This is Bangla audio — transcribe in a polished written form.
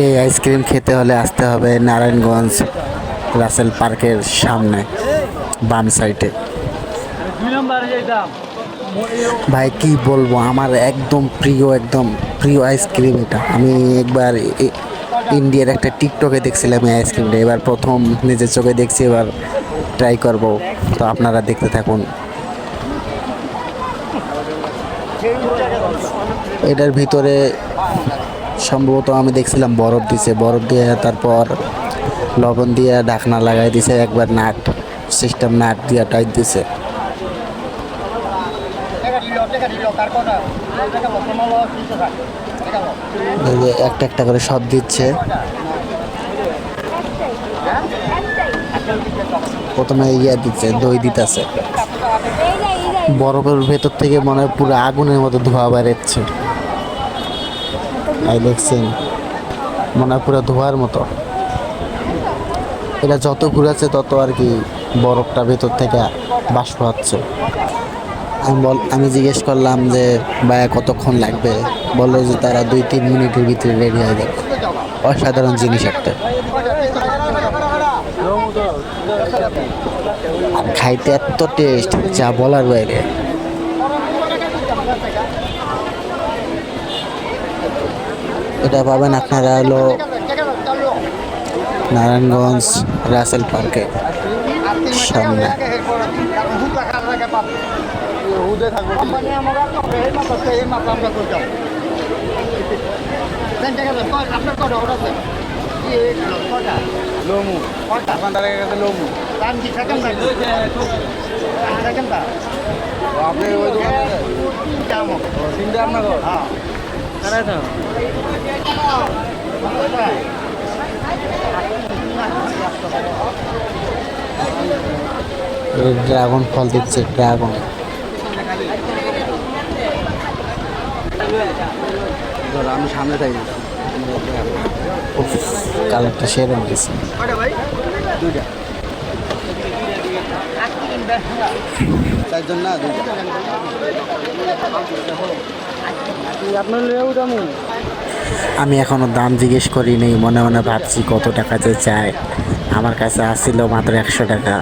এই আইসক্রিম খেতে হলে আসতে হবে নারায়ণগঞ্জ রাসেল পার্কের সামনে বাম সাইডে। ভাই কি বলবো, আমার একদম প্রিয় আইসক্রিম এটা। আমি একবার ইন্ডিয়ার একটা টিকটকে দেখছিলাম এই আইসক্রিমটা, এবার প্রথম নিজের চোখে দেখছি, এবার ট্রাই করব। তো আপনারা দেখতে থাকুন। এটার ভিতরে সম্ভবত আমি দেখছিলাম বরফ দিছে, বরফ দিয়ে তারপর লবণ দিয়ে ঢাকনা লাগাই দিছে, একবার নাট সিস্টেম নাট দিয়ে টাইট দিছে। একটা একটা করে সব দিচ্ছে। প্রথমে ইয়া দিচ্ছে, দই দিতেছে। বরফের ভেতর থেকে মনে হয় পুরো আগুনের মতো ধোঁয়া বেরোচ্ছে। এই দেখছেন, মনে হয় পুরো ধোঁয়ার মতো। এটা যত ঘুরাচ্ছে তত আর কি বরফটা ভেতর থেকে বাষ্প হচ্ছে। আমি জিজ্ঞেস করলাম যে ভাইয়া কতক্ষণ লাগবে, বললো যে তারা 2-3 মিনিটের ভিতরে রেডি হয়ে যাবে। অসাধারণ জিনিস একটা, আর খাইতে এত টেস্ট যা বলার বাইরে। এটা পাবেন আপনারা হলো নারায়ণগঞ্জ রাসেল পার্কে সামনে। ড্রাগন ফল দিচ্ছে, ড্রাগন। আমি সামনে থাকি, কালারটা সেরকম দিচ্ছে। চারজন না, আমি এখনো দাম জিজ্ঞেস করি নেই, মনে মনে ভাবছি কত টাকা যে চায়। আমার কাছে আসছিল মাত্র 100 টাকা।